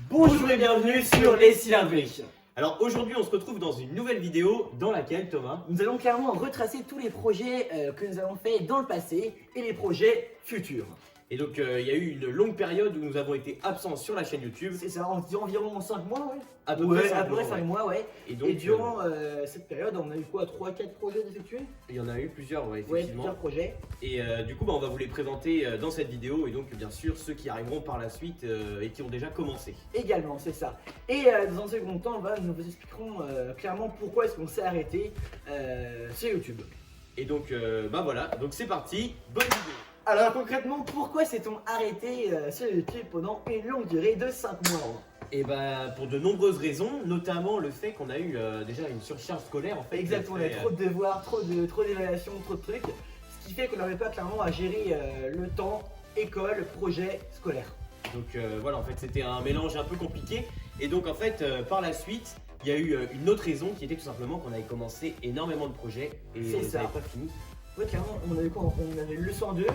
Bonjour et bienvenue sur les cylindriques. Alors aujourd'hui on se retrouve dans une nouvelle vidéo dans laquelle Thomas, Nous allons clairement retracer tous les projets que nous avons fait dans le passé et les projets futurs. et donc il y a eu une longue période où nous avons été absents sur la chaîne YouTube. C'est ça, environ 5 mois, ouais. À peu près 5 5 mois, ouais. Et donc Et durant cette période, on a eu quoi, 3-4 projets d'effectuer? il y en a eu plusieurs, Ouais, effectivement. plusieurs projets. Et du coup on va vous les présenter dans cette vidéo et donc bien sûr ceux qui arriveront par la suite et qui ont déjà commencé. Également, c'est ça. Et dans un second temps, nous vous expliquerons clairement pourquoi est-ce qu'on s'est arrêté sur YouTube. Et donc voilà, donc c'est parti, bonne vidéo. Alors concrètement, pourquoi s'est-on arrêté sur YouTube pendant une longue durée de 5 mois? Et pour de nombreuses raisons, notamment le fait qu'on a eu déjà une surcharge scolaire en fait. Exactement, on avait trop de devoirs, trop d'évaluations, trop de trucs. Ce qui fait qu'on n'arrivait pas clairement à gérer le temps, école, projet, scolaire. Donc voilà, en fait c'était un mélange un peu compliqué. Et donc en fait par la suite, il y a eu une autre raison qui était tout simplement qu'on avait commencé énormément de projets et C'est on ça. n'avait pas fini. Ouais, clairement, on avait quoi? On avait le 102,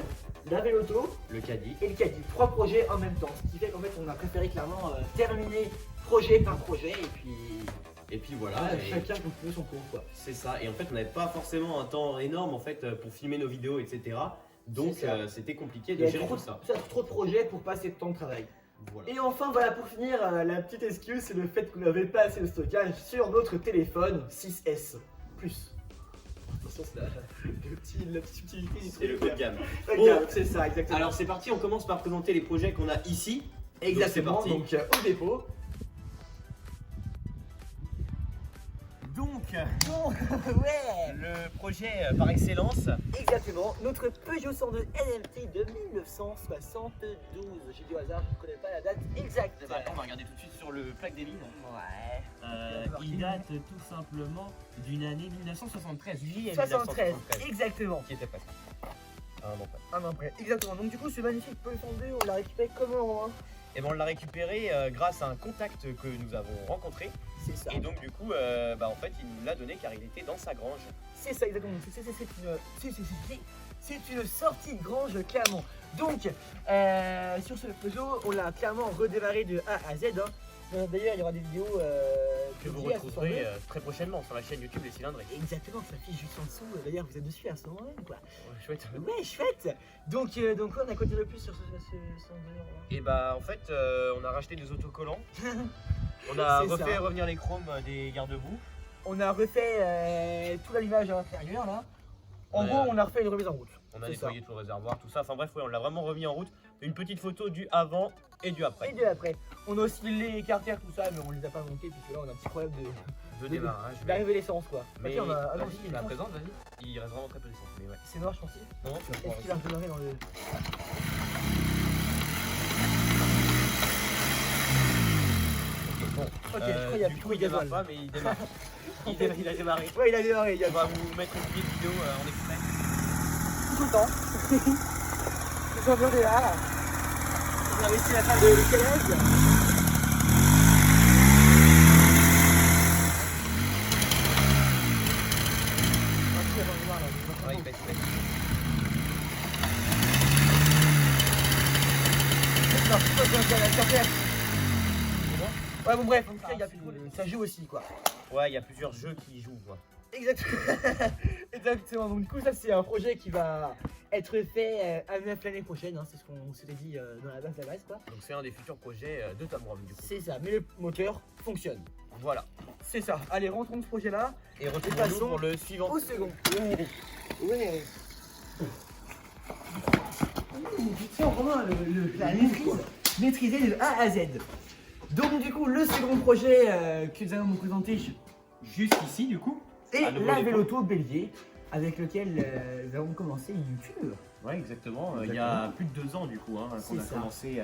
la véloto Le caddie. et le caddie. 3 projets en même temps. Ce qui fait qu'en fait, on a préféré clairement terminer projet par projet Et puis voilà. voilà, et chacun continue son cours, quoi. c'est ça. Et en fait on n'avait pas forcément un temps énorme en fait pour filmer nos vidéos, etc. Donc C'est ça. c'était compliqué Il de y a gérer trop, tout ça. trop de projets pour pas assez de temps de travail. Voilà. Et enfin, voilà, pour finir, la petite excuse, c'est le fait qu'on n'avait pas assez de stockage sur notre téléphone 6S Plus. Attention, c'est la petite subtilité du C'est le haut de gamme. Regarde, c'est ça, exactement. Alors c'est parti, on commence par présenter les projets qu'on a ici. exactement, c'est donc au dépôt. Donc Ouais, le projet par excellence. exactement, notre Peugeot 102 NMT de 1972. J'ai dit au hasard, je ne connais pas la date exacte. On va regarder tout de suite sur le plaque des mines. Ouais. Il date tout simplement d'une année 1973. Juillet 73, 1973. exactement. Qui était presque. Ah non, pas. Un an près, exactement. Donc du coup, ce magnifique Peugeot 102, on l'a récupéré comment, hein? Et on l'a récupéré grâce à un contact que nous avons rencontré. C'est ça. Et donc du coup, en fait, il nous l'a donné car il était dans sa grange. C'est ça, exactement. C'est une sortie de grange, clairement. Donc, sur ce Peugeot, on l'a clairement redémarré de A à Z. Hein. D'ailleurs, il y aura des vidéos Que vous dédiées à ce retrouverez 102. très prochainement sur la chaîne YouTube Les Cylindres. Exactement, ça s'affiche juste en dessous. D'ailleurs, vous êtes dessus à ce moment même, quoi. Ouais, chouette. Ouais, chouette. Donc quoi, on a continué plus sur ce 102. Et en fait, on a racheté des autocollants. On a C'est refait ça. revenir les chromes des garde-boue. On a refait tout l'allumage à l'intérieur, là. En Ouais. gros, on a refait une remise en route. On a C'est nettoyé tout le réservoir, tout ça. Enfin bref, ouais, on l'a vraiment remis en route. Une petite photo du avant et du après. Et de après. On a aussi les carters, tout ça, mais on les a pas montés, puisque là, on a un petit problème De démarrage. d'arrivée l'essence, quoi. Mais Ok, on a vas-y, aussi la présente, vas-y. Il reste vraiment très peu d'essence. Mais ouais. C'est noir, je pense. Non, non, tu vas Est-ce qu'il va redémarrer dans le. Bon, Ok, je crois qu'il y a du plus coup, de il démarre gasoil. pas, mais il démarre. Il a démarré. Ouais, il a démarré, il y a On va vous mettre une petite vidéo en extrait. tout le temps. Les ambiances est là. On a réussi la salle de collège. Ouais, il pète. Non, c'est pas ça, la carter. Ouais, bon, bref, en tout cas, il y a plus de- ça joue aussi, quoi. Ouais, il y a plusieurs jeux qui y jouent, quoi. Exactement. Exactement. Donc du coup, ça c'est un projet qui va être fait à l'année prochaine. Hein. C'est ce qu'on s'était dit dans la base, quoi. Donc c'est un des futurs projets de Tom Rom, du coup. C'est ça. Mais le moteur fonctionne. Voilà. C'est ça. Allez, rentrons de ce projet-là Et retrouvons-nous passons pour le suivant. au second. Ouais. Tu sens vraiment la maîtrise. Maîtriser de A à Z. Donc du coup, le second projet que nous allons vous présenter Jusqu'ici, du coup. est À nouveau la les Véloto Bélier, avec lequel nous avons commencé YouTube. Ouais, exactement. Il y a plus de 2 ans, du coup, qu'on C'est a ça. commencé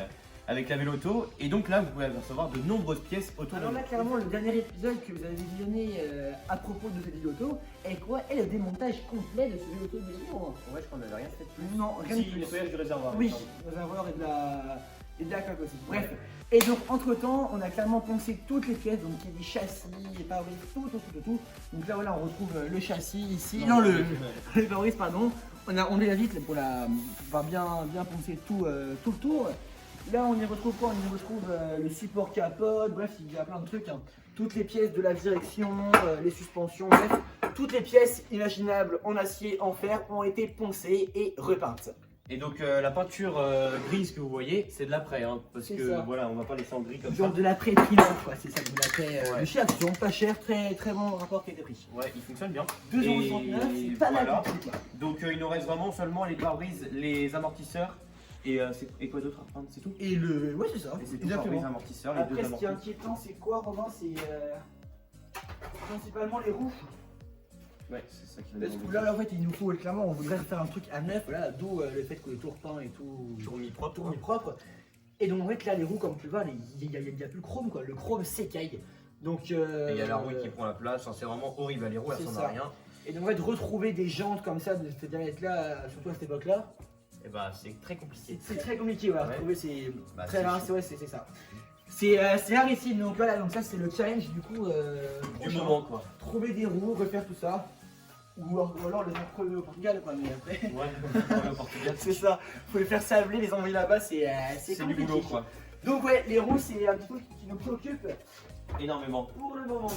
avec la Véloto. Et donc là, vous pouvez apercevoir de nombreuses pièces autour Alors de là, nous. clairement, le dernier épisode que vous avez visionné à propos de cette Véloto est quoi? Est le démontage complet de ce Véloto Bélier. Ouais, je crois qu'on n'avait rien fait de plus. Non, rien Si, de le plus. nettoyage du réservoir. Oui, il me semble. le réservoir et de la coque aussi. Bref. Et donc, entre temps, on a clairement pensé toutes les pièces, donc il y a des châssis, les pare-brises, tout. Donc là, voilà, on retrouve le châssis ici. Non, le pare-brise, pardon. On les a vite pour pouvoir bien penser tout le tour. Là, on y retrouve quoi? On y retrouve le support capote, bref, il y a plein de trucs. Hein. Toutes les pièces de la direction, les suspensions, bref, toutes les pièces imaginables en acier, en fer ont été poncées et repeintes. Et donc la peinture grise que vous voyez, c'est de l'après, hein, parce C'est que ça. voilà, on va pas laisser en gris comme Genre ça. de l'après-trilogue, quoi, c'est ça, de l'après Ouais. de chez Action, pas cher, très très bon rapport qualité-prix. Ouais, il fonctionne bien. 2,69 €, c'est pas voilà. mal du tout, quoi. Donc il nous reste vraiment seulement les pare-brises, les amortisseurs et quoi d'autre à repeindre, c'est tout. Et le. Ouais, c'est ça, Et c'est tout, exactement. pare-brises, amortisseurs, les Après, deux ce qui est amortisseurs. inquiétant, c'est quoi, Romain? C'est principalement les roues. Ouais, c'est ça qui va Parce nous que là, en fait, il nous faut clairement, on voudrait faire un truc à neuf, voilà, d'où le fait que le tour peint et tout. remis propre. Tout remis propre. Et donc, en fait, là, les roues, comme tu vois, il n'y a plus le chrome, quoi. Le chrome s'écaille. Donc. Et il y a la roue qui prend la place, enfin, c'est vraiment horrible, les roues elles c'est ressemblent ça. à rien. Et donc, en fait, retrouver des jantes comme ça de cette diamètre-là, surtout à cette époque-là, Et bah c'est très compliqué. c'est très compliqué, voilà. Ouais. Retrouver, c'est Bah, très c'est rare, chaud. c'est ouais, c'est ça. C'est rarissime, donc voilà, donc ça, c'est le challenge du coup. Du prochain. moment quoi. Trouver des roues, refaire tout ça. Ou alors les envoyer au Portugal, quoi, mais après. Ouais, on va au Portugal. C'est ça, faut les faire sabler, les envoyer là-bas, c'est C'est du compliqué. boulot quoi. Donc ouais, les roues c'est un petit truc qui nous préoccupe Énormément. pour le moment.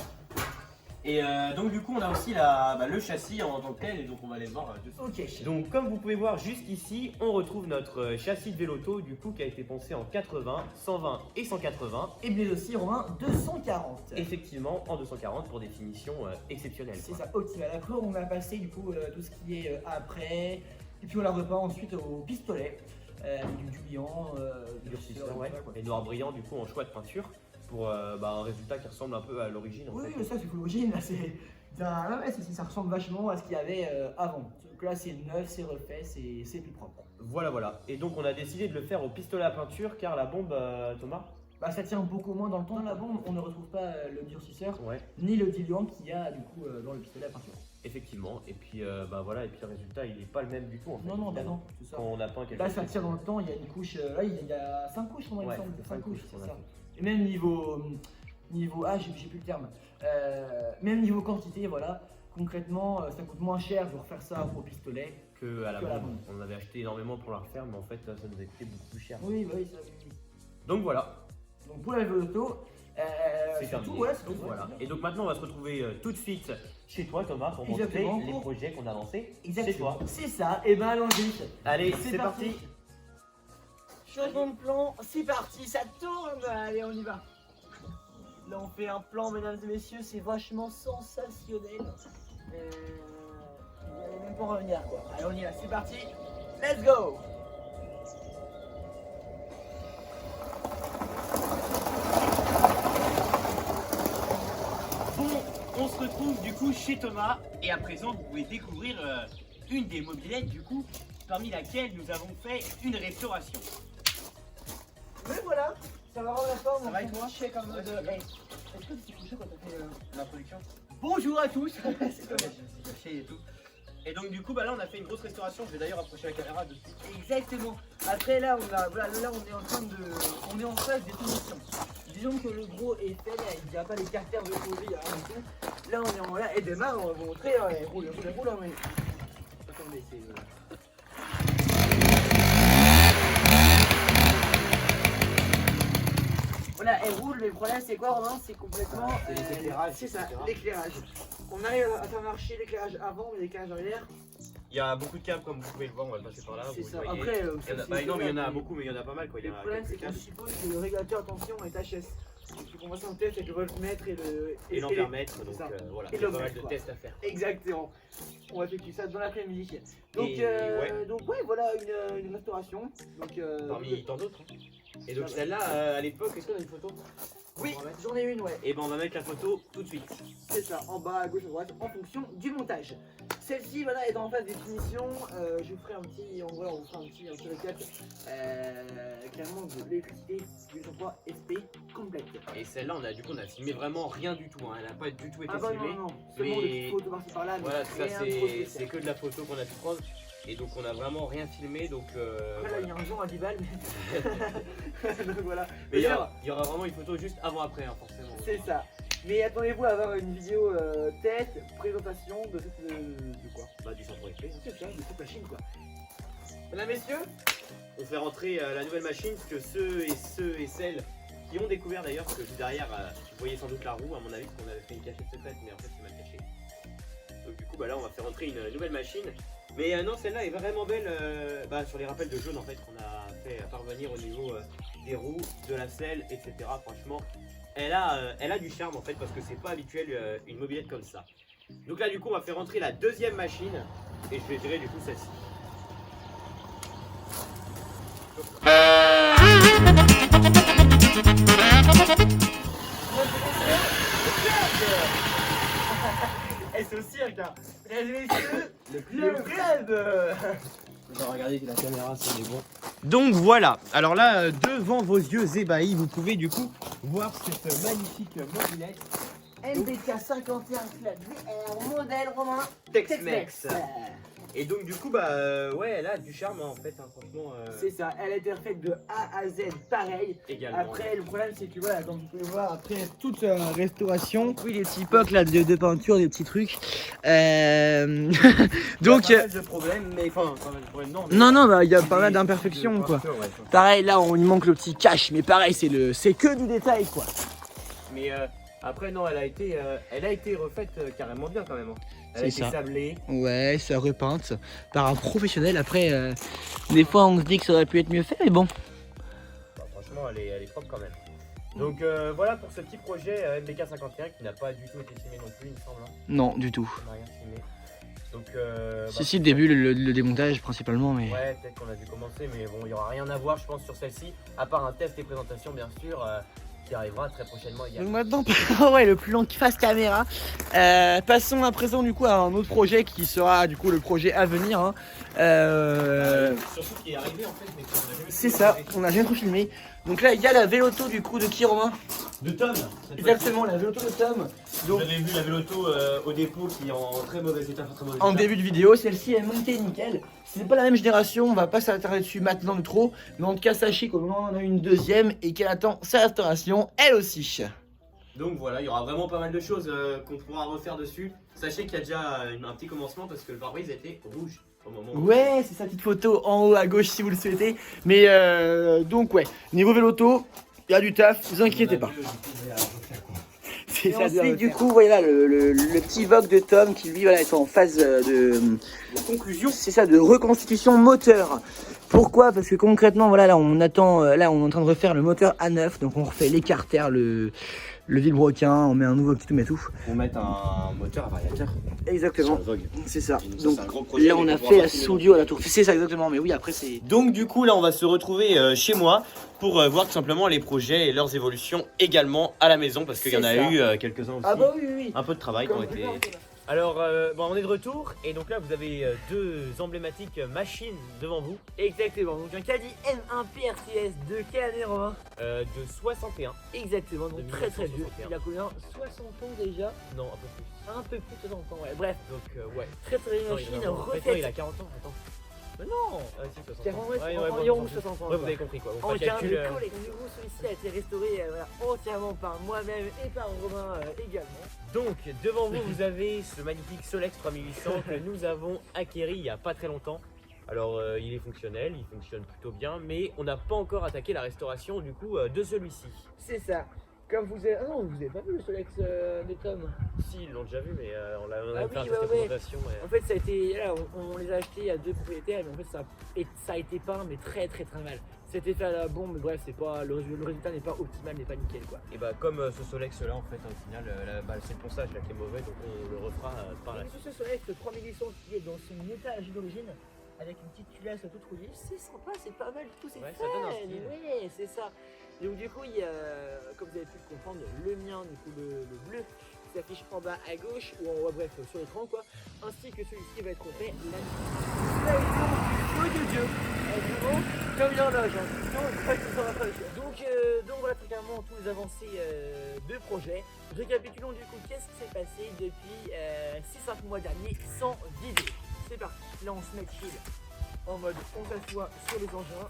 Et donc du coup on a aussi le châssis en tant que tel, et donc on va aller voir dessus. Ok. Donc comme vous pouvez voir juste ici, on retrouve notre châssis de Véloto du coup qui a été poncé en 80, 120 et 180. Et mais aussi Romain 240. Effectivement en 240 pour des finitions exceptionnelles. C'est quoi. ça, optimal. Après on va passer du coup tout ce qui est après. Et puis on la repeint ensuite au pistolet. Du brillant, Durcisseur, ouais. Et noir brillant du coup en choix de peinture pour un résultat qui ressemble un peu à l'origine. en Oui, fait. mais ça c'est l'origine, là ça ressemble vachement à ce qu'il y avait avant. Donc là c'est neuf, c'est refait, c'est plus propre. Voilà. Et donc on a décidé de le faire au pistolet à peinture car la bombe, Thomas. Bah ça tient beaucoup moins dans le temps. Dans la bombe, on ne retrouve pas le durcisseur, Ouais. ni le diluant qu'il y a du coup dans le pistolet à peinture. Effectivement. Et puis voilà. Et puis le résultat il est pas le même du tout en fait. Non, bah non, c'est ça. Quand on a peint quelque Là chose. ça tient dans le temps, il y a une couche, là il y a 5 couches, moi il me Ouais, semble, c'est 5 cinq couches, couches c'est qu'on a ça. fait. Et même niveau j'ai plus le terme, même niveau quantité, voilà, concrètement ça coûte moins cher de refaire ça au pistolet. Que à la Que à la bombe. bombe. On avait acheté énormément pour la refaire, mais en fait ça nous a coûté beaucoup plus cher. Oui, bah oui, ça oui. Donc voilà. Donc pour la Véloto, C'est terminé. tout, ouais, c'est Donc tout, voilà. ouais. Et donc maintenant on va se retrouver tout de suite chez toi Thomas pour montrer Exactement. les projets qu'on a lancés chez Exactement. toi. C'est ça, et ben allons-y. Allez, c'est parti. Changement de plan, c'est parti, ça tourne. Allez, on y va. Là, on fait un plan, mesdames et messieurs, c'est vachement sensationnel. Vous allez même pas en revenir, quoi. Allez, on y va, c'est parti. Let's go. Bon, on se retrouve du coup chez Thomas et à présent vous pouvez découvrir une des mobylettes du coup parmi laquelle nous avons fait une restauration. Mais voilà, ça va rendre la forme. Ça va et on toi couché comme de. Hey, est-ce que tu t'es couché quand t'as fait L'introduction. Bonjour à tous. C'est comme j'ai caché et tout. Et donc du coup là on a fait une grosse restauration, je vais d'ailleurs approcher la caméra dessus. Exactement. Après là, voilà, là on est en train de, on est en phase des finitions. Disons que le gros est fait, là, il n'y a pas les caractères de projet, il y a rien du tout. Là on est en là et demain on va vous montrer, roule, mais. Attendez, c'est. Voilà, elle roule, mais le problème c'est quoi, Romain? C'est complètement. C'est les éclairages, C'est ça, etc. l'éclairage. On arrive à faire marcher l'éclairage avant, mais l'éclairage arrière. Il y a beaucoup de câbles comme vous pouvez le voir, on va le passer par là. C'est vous ça. le voyez. Après, Il y en a, c'est non mais il y en a mais- beaucoup, mais il y en a pas mal quoi. Il y Le en a problème, c'est quelques que je câbles. suppose que le régulateur tension est HS. Donc on va s'en tester avec le voltmètre et le. Et l'ampèremètre, c'est donc ça. voilà, Et il y a pas mal l'ohmètre, de quoi. tests à faire. Exactement. On va effectuer ça dans l'après-midi. Donc, Et donc ouais, voilà une restauration. Donc, Parmi tant d'autres. hein. Et donc celle-là, à l'époque, est-ce qu'on a une photo? oui, On va mettre. j'en ai une, ouais. Et ben on va mettre la photo tout de suite. C'est ça, en bas, à gauche, à droite, en fonction du montage. Celle-ci, voilà, est en phase des finitions. Je vous ferai un petit, on fera un petit récap. Clairement, de l'électricité du 3 SP complète. Et celle-là, on a filmé vraiment rien du tout. Hein. Elle n'a pas du tout été Ah bah filmée. non, seulement des mais- petites photos par-ci par-là. mais Voilà, ça rien de trop c'est spécial. que de la photo qu'on a pu prendre. Et donc on a vraiment rien filmé. Donc Après, là, il y a un jour à 10 balles, mais. Donc voilà. mais il y D'ailleurs, aura vraiment une photo juste avant-après, hein, forcément. c'est ça. Mais attendez-vous à avoir une vidéo test, présentation de cette. De quoi? Bah, du centre SP. C'est ça, de toute la Chine, quoi. Mesdames, messieurs, on fait rentrer la nouvelle machine, que ceux et celles qui ont découvert d'ailleurs, parce que juste derrière, vous voyez sans doute la roue, à mon avis, parce qu'on avait fait une cachette secrète, mais en fait c'est mal caché. Donc du coup, bah, là, on va faire rentrer une nouvelle machine. Mais non, celle-là est vraiment belle sur les rappels de jaune en fait qu'on a fait parvenir au niveau des roues, de la selle, etc. Franchement, elle a du charme en fait parce que c'est pas habituel une mobilette comme ça. Donc là, du coup, on va faire rentrer la deuxième machine et je vais gérer du coup celle-ci. Et c'est au cirque, hein. Mesdames et messieurs, le club. Regardez la caméra, c'est des bons. Donc voilà, alors là, devant vos yeux ébahis, vous pouvez du coup voir cette magnifique mobilette MBK 51 Club VR modèle romain Tex-Mex. Et donc du coup, ouais, elle a du charme hein, en fait, hein, franchement. C'est ça, elle a été refaite de A à Z pareil. Également. Après, le problème c'est que voilà, comme vous pouvez voir, après toute restauration, oui, les petits pocs là de peinture, des petits trucs. Donc. Il y a pas mal de problèmes, mais enfin, pas mal de problèmes, non. Mais Non, bah il y a pas mal d'imperfections quoi. ouais. Pareil, là on lui manque le petit cache, mais pareil, c'est que du détail quoi. Mais après, non, elle a été refaite carrément bien quand même. Hein. Elle a C'est été ça. sablée. Ouais, ça repeinte par un professionnel. Après, des fois on se dit que ça aurait pu être mieux fait, mais bon. Bah, franchement, elle est propre quand même. Donc voilà pour ce petit projet MBK 51 qui n'a pas du tout été filmé non plus, il me semble. Hein. Non, du tout. On n'a rien filmé. Donc, Si, le début, le démontage principalement, mais. Ouais, peut-être qu'on a dû commencer, mais bon, il n'y aura rien à voir, je pense, sur celle-ci, à part un test et présentation, bien sûr, qui arrivera très prochainement Donc également. maintenant, ouais, le plan qui fasse caméra. Passons à présent du coup à un autre projet qui sera du coup le projet à venir. Hein. Surtout qui est arrivé en fait, mais qu'on a jamais C'est filmé. ça, on a jamais trop filmé. Donc là, il y a la véloto du coup de qui, Romain? De Tom. Exactement, la véloto de Tom. Vous Donc avez vu la véloto au dépôt qui est en très mauvais état, très mauvais en état. début de vidéo, celle-ci est montée nickel. C'est pas la même génération, on va pas s'attarder dessus maintenant de trop. Mais en tout cas, sachez qu'on en a une deuxième et qu'elle attend sa restauration, elle aussi. Donc voilà, il y aura vraiment pas mal de choses qu'on pourra refaire dessus. Sachez qu'il y a déjà un petit commencement parce que le pare-brise était rouge au moment où... Ouais, c'est sa petite photo en haut à gauche si vous le souhaitez. Mais donc ouais, niveau véloto, il y a du taf, vous inquiétez pas. C'est ça. Ensuite, du coup, voilà le petit Vogue de Tom qui lui voilà, est en phase de conclusion. C'est ça, de reconstitution moteur. Pourquoi? Parce que concrètement, voilà, là on attend, là on est en train de refaire le moteur A9, donc on refait les carters, le vilebrequin, on met un nouveau petit tout mais tout. On met un moteur à variateur. Exactement. Sur le Vogue. C'est ça. Ça, Donc c'est un gros projet, là on mais a on pourra fait pas la filmer soudure à la tour. C'est ça exactement, mais oui après c'est. Donc du coup là on va se retrouver chez moi pour voir tout simplement les projets et leurs évolutions également à la maison parce qu'il y en a C'est eu quelques-uns aussi. Ah bah oui, oui. Un peu de travail qui ont été... Alors bon, on est de retour et donc là vous avez deux emblématiques machines devant vous Exactement, donc un caddie M1 PRTS de quelle année, Romain? de 61. Exactement, donc De très très vieux. 1961. Il a combien? 60 ans déjà? Non, un peu plus. Un peu plus de 60 ans, ouais. Bref, Donc ouais. très très vieille Non, machine, en fait, non, il a refaite. 40 ans, attends. Mais non si, 60 ans. 40 bon, environ bon, 60 ans. Ouais, vous avez compris quoi. On En fait termes calcul, de colle, du coup, celui-ci a été restauré voilà, entièrement par moi-même et par Romain également. Donc, devant vous, vous avez ce magnifique Solex 3800 que nous avons acquéri il n'y a pas très longtemps. Alors, il est fonctionnel, il fonctionne plutôt bien, mais on n'a pas encore attaqué la restauration du coup de celui-ci. C'est ça. Comme vous avez. Ah non, vous avez pas vu le Solex de Tom? Si, ils l'ont déjà vu, mais on a Ah fait un oui, test de ouais. présentation. En fait, ça a été. Là, on les a achetés à deux propriétaires, mais en fait, ça a été peint, mais très très très mal. C'était fait à la bombe, mais bref, c'est pas, le résultat n'est pas optimal, n'est pas nickel quoi. Et bah, comme ce Solex là, en fait, au final, c'est le ponçage là qui est mauvais, donc on le refera par la Et suite. sur ce Solex 3800 qui est dans son étage d'origine, avec une petite culasse toute rouillée, c'est sympa, c'est pas mal du tout, c'est Ouais, fun. ça donne un style. Ouais, c'est ça. Donc du coup, il y a, comme vous avez pu le comprendre, le mien, du coup le bleu, qui s'affiche en bas à gauche, ou en haut, bref, sur l'écran quoi, ainsi que celui-ci va être refait là. Oh de Dieu, vraiment, comme une horloge, hein. Donc voilà très clairement tous les avancées de projet. Récapitulons du coup qu'est-ce qui s'est passé depuis 6-5 mois derniers sans vidéo. C'est parti, là on se met chill en mode on s'assoit sur les engins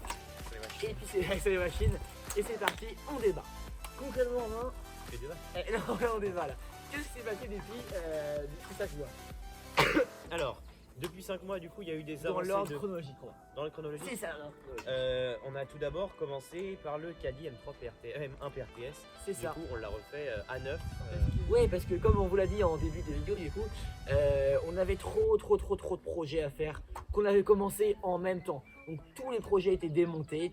et puis c'est sur les machines et c'est parti, on débat. Concrètement en main, non là on débat là. Qu'est-ce qui s'est passé depuis 5 mois? Alors, Depuis 5 mois, du coup, il y a eu des Dans avancées l'ordre chronologique, quoi. dans le chronologie. C'est ça, l'ordre chronologique. On a tout d'abord commencé par le Caddy M3 M1 PRTS. C'est Du ça. coup, on l'a refait à 9. Oui, parce que comme on vous l'a dit en début de vidéo, du coup, on avait trop de projets à faire qu'on avait commencé en même temps. Donc tous les projets étaient démontés.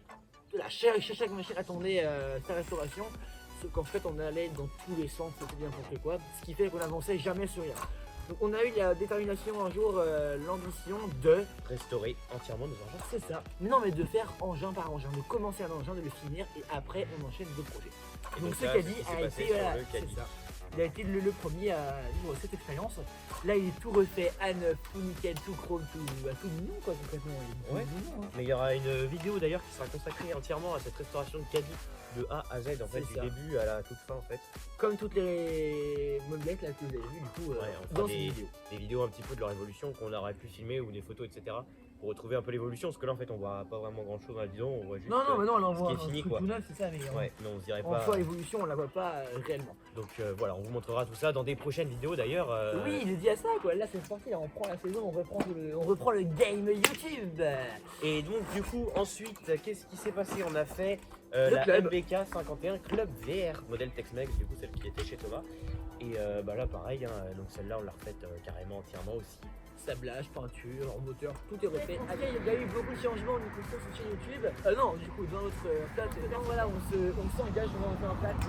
Chaque machine attendait sa restauration. Sauf qu'en fait, on allait dans tous les sens, c'était bien n'importe quoi. Ce qui fait qu'on n'avançait jamais sur rien. Donc on a eu la détermination un jour, l'ambition de... Restaurer entièrement nos engins. C'est ça. Non, mais de faire engin par engin, de commencer un engin, de le finir et après on enchaîne d'autres projets. Et Donc donc ce là, Caddy c'est ce qui s'est a passé été, sur voilà, le Caddy. c'est ça. Il a été le premier à vivre cette expérience. Là, il est tout refait à neuf, tout nickel, tout chrome, tout mignon quoi concrètement. Il est Ouais. mignon, hein. Mais il y aura une vidéo d'ailleurs qui sera consacrée entièrement à cette restauration de Caddy de A à Z en fait, C'est du ça. début à la toute fin en fait. Comme toutes les mobilettes là que vous avez vues du coup Ouais, on fera dans cette vidéo. des vidéos un petit peu de leur évolution qu'on aurait pu filmer ou des photos etc. pour retrouver un peu l'évolution parce que là en fait on voit pas vraiment grand chose dans la vidéo, on voit juste Non, mais non, là on ce voit qui un est fini, truc quoi. tout neuf, c'est ça, mais ouais, mais on se dirait en pas. soi l'évolution on la voit pas réellement. Donc voilà, on vous montrera tout ça dans des prochaines vidéos d'ailleurs. Oui, il est dit à ça quoi, là c'est sorti, là, on reprend la saison, on reprend le game YouTube. Et donc du coup ensuite qu'est-ce qui s'est passé? On a fait Le la club. MBK 51 Club VR modèle Tex-Mex, du coup celle qui était chez Thomas. Et bah là pareil, hein, donc celle-là on l'a refaite carrément entièrement aussi. Sablage, peinture, moteur, tout est refait. Après, il y a eu beaucoup de changements du coup sur cette chaîne YouTube. Non, du coup, dans notre plate, donc voilà, on s'engage, on va faire un plate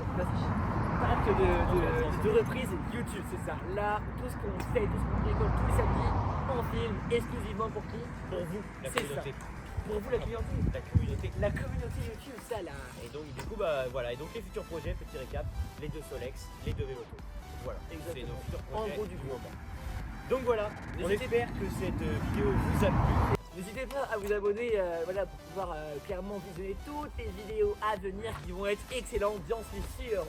de reprise YouTube, c'est ça. Là, tout ce qu'on fait, tout ce qu'on récolte tous les samedis, on filme exclusivement pour qui? Pour vous, la C'est communauté. Pour vous, la communauté. La communauté. La communauté YouTube, ça là. Et donc du coup bah voilà, et donc les futurs projets, petit récap, les 2 Solex, les 2 Véloto. Voilà, c'est Exactement. nos futurs En projets gros, du moment. Donc voilà, on N'hésitez- espère que cette vidéo vous a plu. N'hésitez pas à vous abonner voilà, pour pouvoir clairement visionner toutes les vidéos à venir qui vont être excellentes, j'en suis sûr.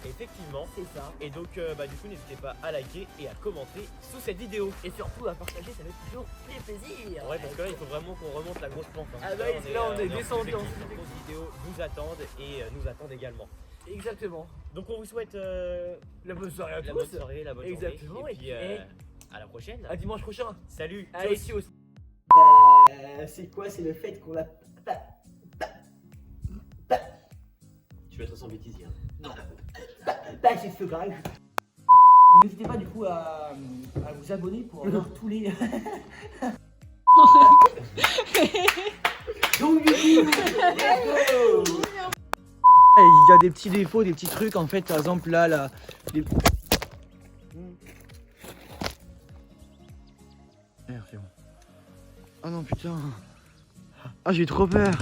Effectivement. C'est ça. Et donc bah du coup n'hésitez pas à liker et à commenter sous cette vidéo. Et surtout à partager, ça fait toujours plaisir. Ouais, parce que là il faut vraiment qu'on remonte la grosse pente. Hein. Ah bah oui, parce que là, on est descendu en en dessous. Les grosses vidéos vous attendent et nous attendent également. Exactement. Donc on vous souhaite La bonne soirée à la bonne tous. soirée, la bonne Exactement, journée. Et et puis puis, à la prochaine. À dimanche prochain. Salut. Allez, tchuss. tchuss. C'est quoi? C'est le fait qu'on a. Tu vas être sans bêtisier. Hein. Pas c'est ce grave. N'hésitez pas du coup à vous abonner pour avoir tous les. Donc du coup, let's go. Il y a des petits défauts, des petits trucs en fait, par exemple là, les... Merde, c'est bon. Ah non putain. Ah j'ai trop peur.